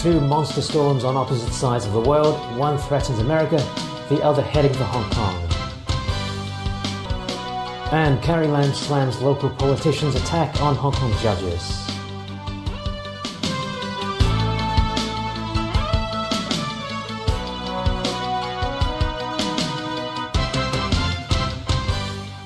Two monster storms on opposite sides of the world. One threatens America, the other heading for Hong Kong. And Carrie Lam slams local politicians' attack on Hong Kong judges.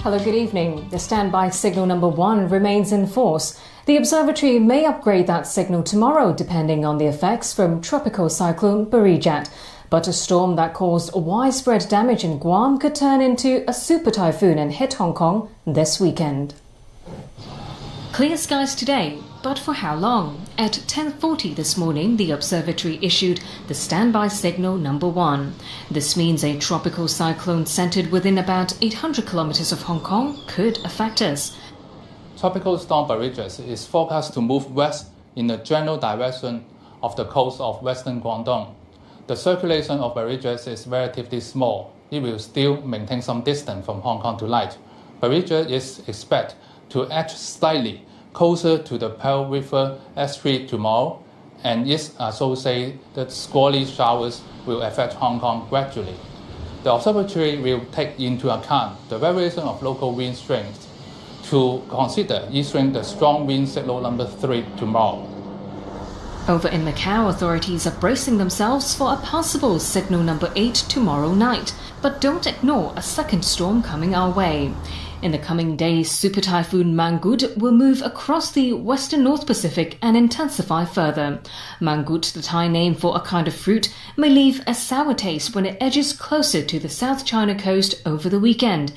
Hello, good evening. The standby signal number 1 remains in force. The observatory may upgrade that signal tomorrow depending on the effects from tropical cyclone Barijat. But a storm that caused widespread damage in Guam could turn into a super typhoon and hit Hong Kong this weekend. Clear skies today, but for how long? At 10:40 this morning, the observatory issued the standby signal number 1. This means a tropical cyclone centered within about 800 kilometers of Hong Kong could affect us. Tropical storm Barijat is forecast to move west in the general direction of the coast of western Guangdong. The circulation of Barijat is relatively small. It will still maintain some distance from Hong Kong tonight. Barijat is expected to edge slightly closer to the Pearl River estuary tomorrow, and its associated squally showers will affect Hong Kong gradually. The observatory will take into account the variation of local wind strength to consider issuing the strong wind signal number 3 tomorrow. Over in Macau, authorities are bracing themselves for a possible signal number 8 tomorrow night, but don't ignore a second storm coming our way. In the coming days, Super Typhoon Mangkhut will move across the western North Pacific and intensify further. Mangkhut, the Thai name for a kind of fruit, may leave a sour taste when it edges closer to the South China coast over the weekend.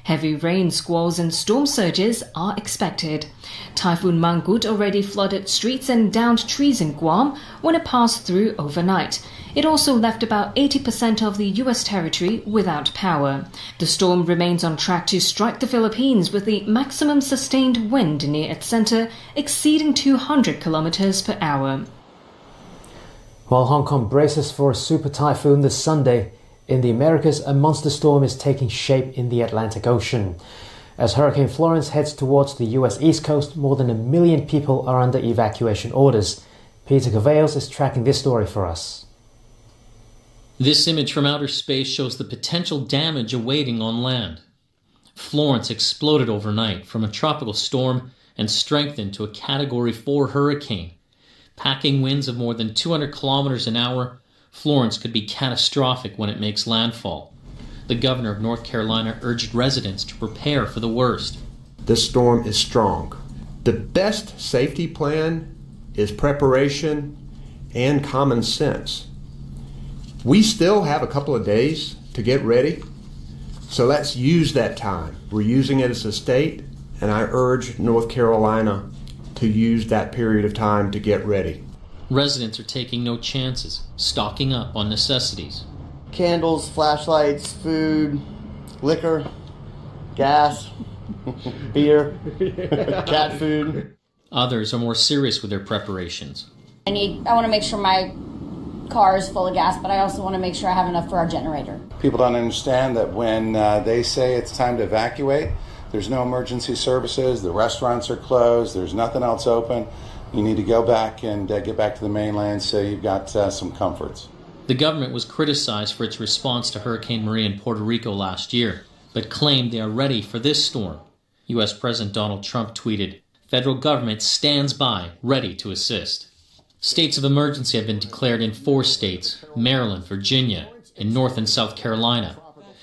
Heavy rain, squalls and storm surges are expected. Typhoon Mangkhut already flooded streets and downed trees in Guam when it passed through overnight. It also left about 80% of the U.S. territory without power. The storm remains on track to strike the Philippines with the maximum sustained wind near its center exceeding 200 kilometers per hour. While Hong Kong braces for a super typhoon this Sunday, in the Americas, a monster storm is taking shape in the Atlantic Ocean. As Hurricane Florence heads towards the US East Coast, more than 1 million people are under evacuation orders. Peter Cavales is tracking this story for us. This image from outer space shows the potential damage awaiting on land. Florence exploded overnight from a tropical storm and strengthened to a Category 4 hurricane. Packing winds of more than 200 kilometers an hour, Florence could be catastrophic when it makes landfall. The governor of North Carolina urged residents to prepare for the worst. This storm is strong. The best safety plan is preparation and common sense. We still have a couple of days to get ready, so let's use that time. We're using it as a state, and I urge North Carolina to use that period of time to get ready. Residents are taking no chances, stocking up on necessities. Candles, flashlights, food, liquor, gas, beer, cat food. Others are more serious with their preparations. I want to make sure my car is full of gas, but I also want to make sure I have enough for our generator. People don't understand that when they say it's time to evacuate, there's no emergency services, the restaurants are closed, there's nothing else open. You need to go back and get back to the mainland so you've got some comforts. The government was criticized for its response to Hurricane Maria in Puerto Rico last year, but claimed they are ready for this storm. U.S. President Donald Trump tweeted, "Federal government stands by, ready to assist." States of emergency have been declared in 4 states, Maryland, Virginia, and North and South Carolina.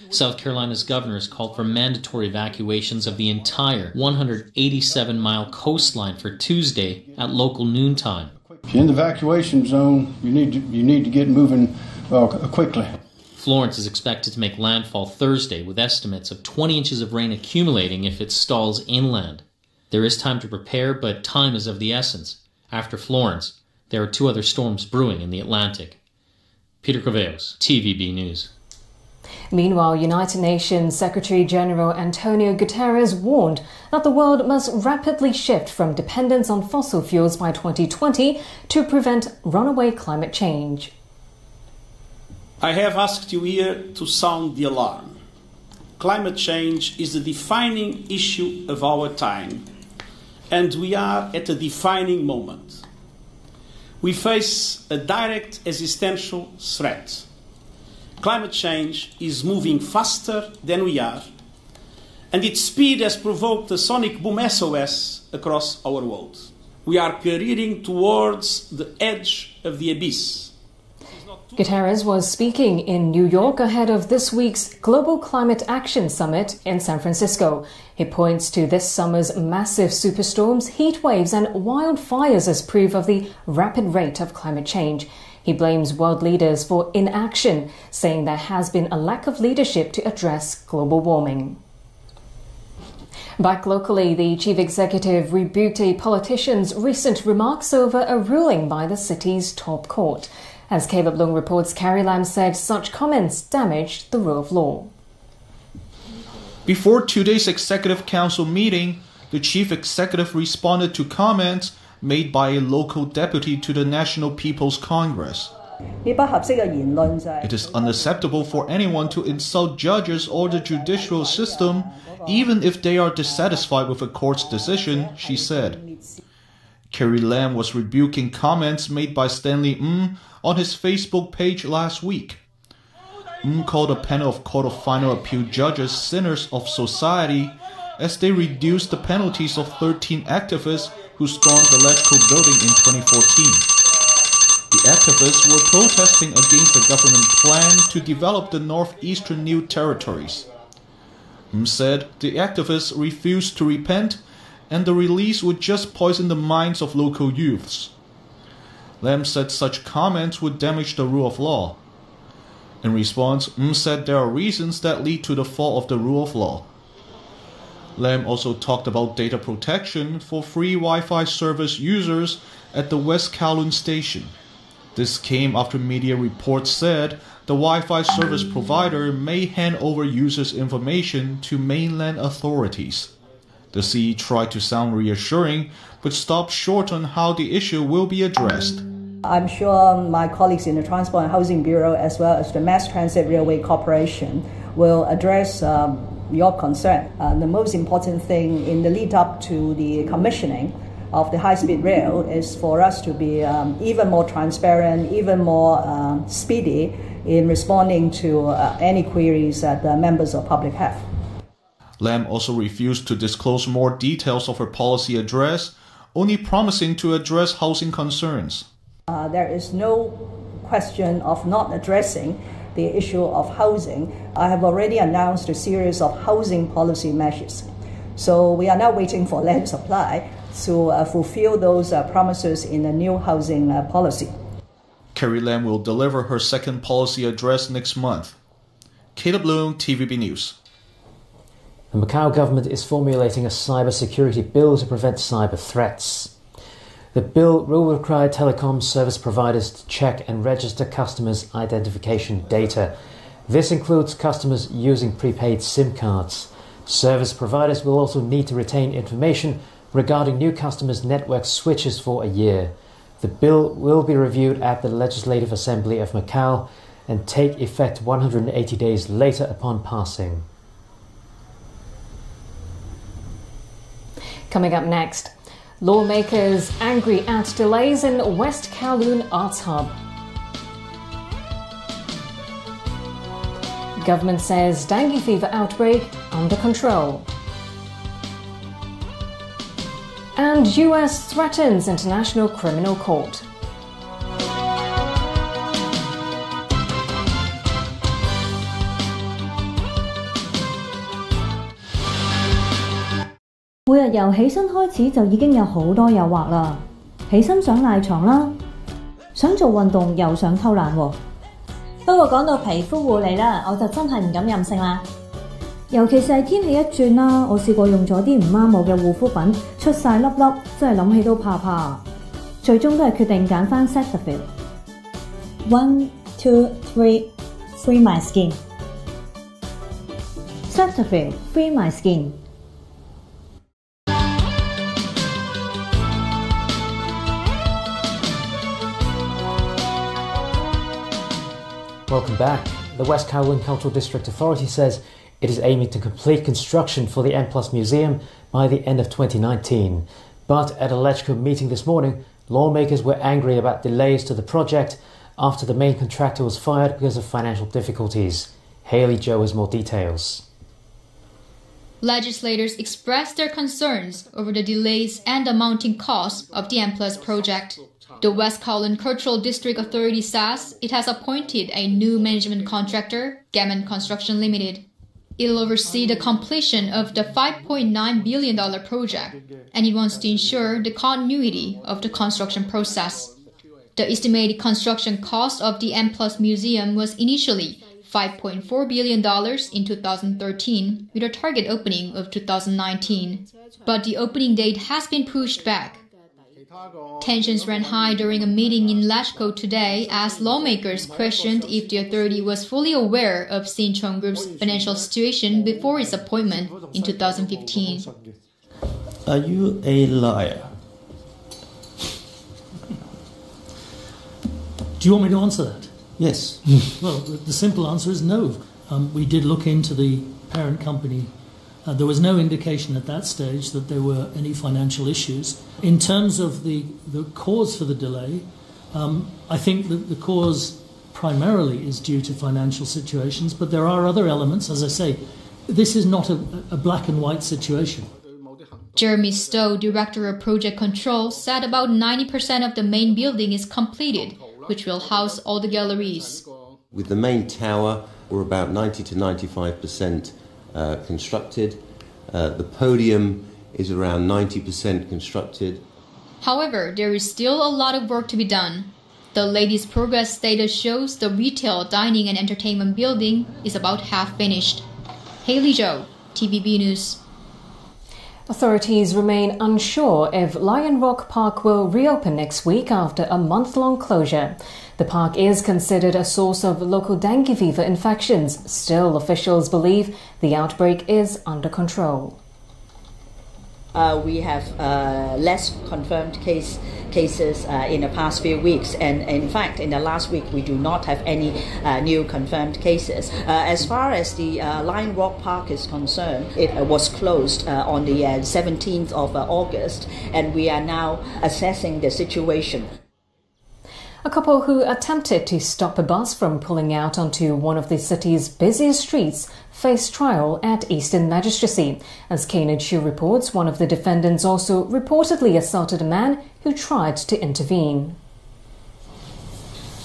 South Carolina's governor has called for mandatory evacuations of the entire 187-mile coastline for Tuesday at local noontime. If you're in the evacuation zone, you need to get moving quickly. Florence is expected to make landfall Thursday with estimates of 20 inches of rain accumulating if it stalls inland. There is time to prepare, but time is of the essence. After Florence, there are 2 other storms brewing in the Atlantic. Peter Cavales, TVB News. Meanwhile, United Nations Secretary-General Antonio Guterres warned that the world must rapidly shift from dependence on fossil fuels by 2020 to prevent runaway climate change. I have asked you here to sound the alarm. Climate change is the defining issue of our time, and we are at a defining moment. we face a direct existential threat. Climate change is moving faster than we are, and its speed has provoked a sonic boom SOS across our world. We are careering towards the edge of the abyss. Guterres was speaking in New York ahead of this week's Global Climate Action Summit in San Francisco. He points to this summer's massive superstorms, heat waves and wildfires as proof of the rapid rate of climate change. He blames world leaders for inaction, saying there has been a lack of leadership to address global warming. Back locally, the chief executive rebuked a politician's recent remarks over a ruling by the city's top court. As Caleb Lung reports, Carrie Lam said such comments damaged the rule of law. Before today's Executive Council meeting, the chief executive responded to comments made by a local deputy to the National People's Congress. It is unacceptable for anyone to insult judges or the judicial system, even if they are dissatisfied with a court's decision, she said. Carrie Lam was rebuking comments made by Stanley on his Facebook page last week. Called a panel of Court of Final Appeal judges sinners of society as they reduced the penalties of 13 activists who stormed the electoral building in 2014. The activists were protesting against the government plan to develop the northeastern New Territories. Said the activists refused to repent and the release would just poison the minds of local youths. Lam said such comments would damage the rule of law. In response, said there are reasons that lead to the fall of the rule of law. Lam also talked about data protection for free Wi-Fi service users at the West Kowloon station. This came after media reports said the Wi-Fi service provider may hand over users' information to mainland authorities. The CE tried to sound reassuring, but stopped short on how the issue will be addressed. I'm sure my colleagues in the Transport and Housing Bureau as well as the Mass Transit Railway Corporation will address your concern. The most important thing in the lead up to the commissioning of the high-speed rail is for us to be even more transparent, even more speedy in responding to any queries that the members of public have. Lam also refused to disclose more details of her policy address, only promising to address housing concerns. There is no question of not addressing the issue of housing. I have already announced a series of housing policy measures. So we are now waiting for land supply to fulfill those promises in the new housing policy. Carrie Lam will deliver her second policy address next month. Caleb Lung, TVB News. The Macau government is formulating a cybersecurity bill to prevent cyber threats. The bill will require telecom service providers to check and register customers' identification data. This includes customers using prepaid SIM cards. Service providers will also need to retain information regarding new customers' network switches for a year. The bill will be reviewed at the Legislative Assembly of Macau and take effect 180 days later upon passing. Coming up next, lawmakers angry at delays in West Kowloon Arts Hub. Government says dengue fever outbreak under control. And US threatens International Criminal Court.每日由起身開始就已經有好多誘惑啦，起身想賴床啦，想做運動又想偷懶喎。不過講到皮膚護理啦，我就真係唔敢任性啦。尤其是係天氣一轉啦，我試過用咗啲唔啱我嘅護膚品，出晒粒粒，真係諗起都怕怕。最終都係決定揀翻 Cetaphil。1, 2, 3, free my skin. Cetaphil, free my skin. Welcome back. The West Kowloon Cultural District Authority says it is aiming to complete construction for the M+ Museum by the end of 2019. But at a LegCo meeting this morning, lawmakers were angry about delays to the project after the main contractor was fired because of financial difficulties. Haley Joe has more details. Legislators expressed their concerns over the delays and the mounting costs of the M+ project. The West Kowloon Cultural District Authority says it has appointed a new management contractor, Gammon Construction Limited. It'll oversee the completion of the $5.9 billion project, and it wants to ensure the continuity of the construction process. The estimated construction cost of the M+ Museum was initially $5.4 billion in 2013, with a target opening of 2019. But the opening date has been pushed back. Tensions ran high during a meeting in Lashko today as lawmakers questioned if the authority was fully aware of Sinchon Group's financial situation before its appointment in 2015. Are you a liar? Do you want me to answer that? Yes. Well, the simple answer is no. We did look into the parent company. There was no indication at that stage that there were any financial issues. In terms of the cause for the delay, I think that the cause primarily is due to financial situations, but there are other elements. As I say, this is not a black and white situation. Jeremy Stowe, Director of Project Control, said about 90% of the main building is completed, which will house all the galleries. With the main tower, we're about 90 to 95% constructed. The podium is around 90% constructed. However, there is still a lot of work to be done. The latest progress data shows the retail, dining and entertainment building is about half finished. Haley Zhou, TVB News. Authorities remain unsure if Lion Rock Park will reopen next week after a month-long closure. The park is considered a source of local dengue fever infections. Still, officials believe the outbreak is under control. We have less confirmed cases in the past few weeks, and in fact in the last week we do not have any new confirmed cases. As far as the Lion Rock Park is concerned, it was closed on the 17th of August, and we are now assessing the situation. A couple who attempted to stop a bus from pulling out onto one of the city's busiest streets face trial at Eastern Magistracy. As Kane Chu reports, one of the defendants also reportedly assaulted a man who tried to intervene.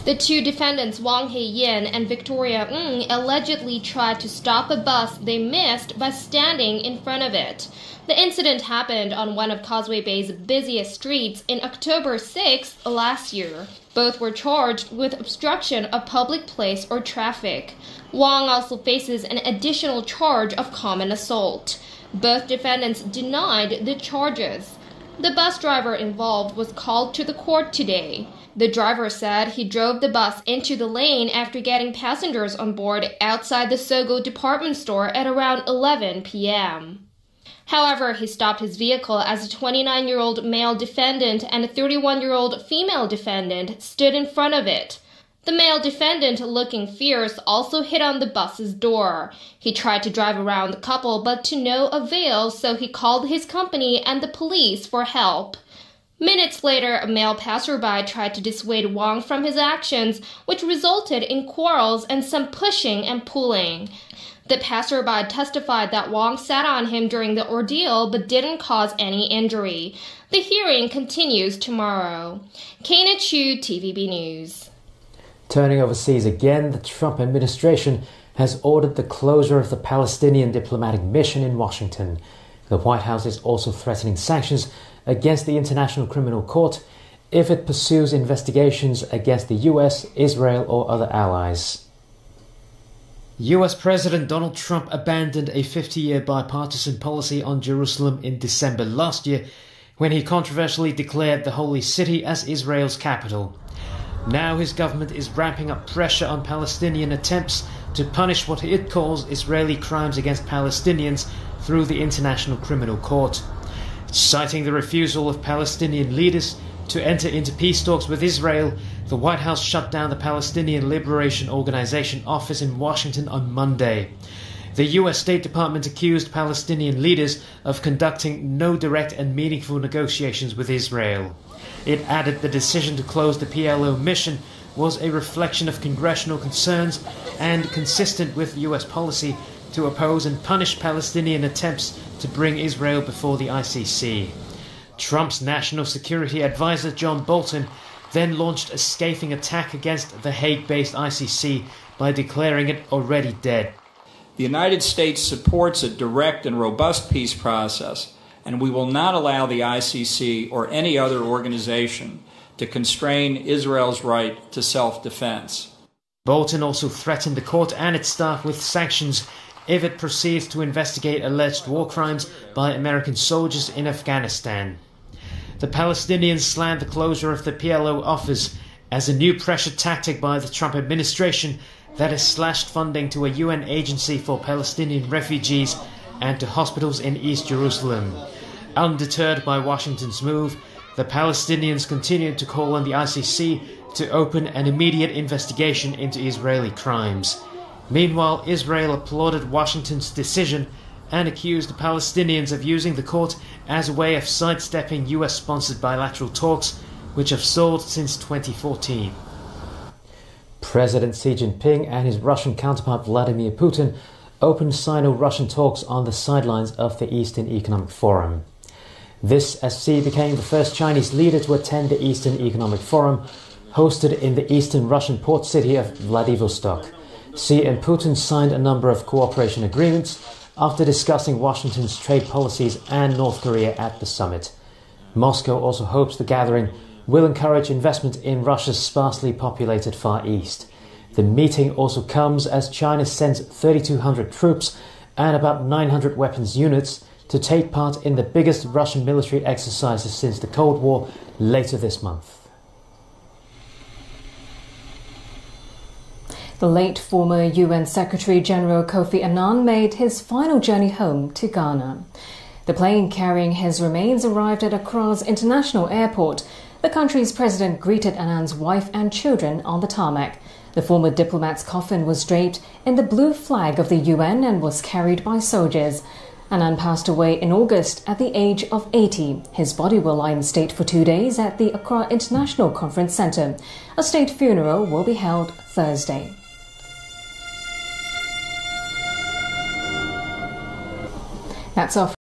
The two defendants, Wang Hei-yen and Victoria Ng, allegedly tried to stop a bus they missed by standing in front of it. The incident happened on one of Causeway Bay's busiest streets in October 6th last year. Both were charged with obstruction of public place or traffic. Wang also faces an additional charge of common assault. Both defendants denied the charges. The bus driver involved was called to the court today. The driver said he drove the bus into the lane after getting passengers on board outside the Sogo department store at around 11 p.m. However, he stopped his vehicle as a 29-year-old male defendant and a 31-year-old female defendant stood in front of it. The male defendant, looking fierce, also hit on the bus's door. He tried to drive around the couple, but to no avail, so he called his company and the police for help. Minutes later, a male passerby tried to dissuade Wang from his actions, which resulted in quarrels and some pushing and pulling. The passerby testified that Wang sat on him during the ordeal but didn't cause any injury. The hearing continues tomorrow. Kane Chu, TVB News. Turning overseas again, the Trump administration has ordered the closure of the Palestinian diplomatic mission in Washington. The White House is also threatening sanctions against the International Criminal Court if it pursues investigations against the US, Israel or other allies. US President Donald Trump abandoned a 50-year bipartisan policy on Jerusalem in December last year when he controversially declared the Holy City as Israel's capital. Now his government is ramping up pressure on Palestinian attempts to punish what it calls Israeli crimes against Palestinians through the International Criminal Court. Citing the refusal of Palestinian leaders to enter into peace talks with Israel, the White House shut down the Palestinian Liberation Organization office in Washington on Monday. The US State Department accused Palestinian leaders of conducting no direct and meaningful negotiations with Israel. It added the decision to close the PLO mission was a reflection of congressional concerns and consistent with US policy to oppose and punish Palestinian attempts to bring Israel before the ICC. Trump's national security advisor John Bolton then launched a scathing attack against the Hague-based ICC by declaring it already dead. The United States supports a direct and robust peace process, and we will not allow the ICC or any other organization to constrain Israel's right to self-defense. Bolton also threatened the court and its staff with sanctions if it proceeds to investigate alleged war crimes by American soldiers in Afghanistan. The Palestinians slammed the closure of the PLO office as a new pressure tactic by the Trump administration that has slashed funding to a UN agency for Palestinian refugees and to hospitals in East Jerusalem. Undeterred by Washington's move, the Palestinians continued to call on the ICC to open an immediate investigation into Israeli crimes. Meanwhile, Israel applauded Washington's decision and accused the Palestinians of using the court as a way of sidestepping US-sponsored bilateral talks, which have stalled since 2014. President Xi Jinping and his Russian counterpart Vladimir Putin opened Sino-Russian talks on the sidelines of the Eastern Economic Forum. This as Xi became the first Chinese leader to attend the Eastern Economic Forum, hosted in the eastern Russian port city of Vladivostok. Xi and Putin signed a number of cooperation agreements after discussing Washington's trade policies and North Korea at the summit. Moscow also hopes the gathering will encourage investment in Russia's sparsely populated Far East. The meeting also comes as China sends 3,200 troops and about 900 weapons units to take part in the biggest Russian military exercises since the Cold War later this month. The late former UN Secretary-General Kofi Annan made his final journey home to Ghana. The plane carrying his remains arrived at Accra's International Airport. The country's president greeted Annan's wife and children on the tarmac. The former diplomat's coffin was draped in the blue flag of the UN and was carried by soldiers. Annan passed away in August at the age of 80. His body will lie in state for 2 days at the Accra International Conference Centre. A state funeral will be held Thursday. That's all.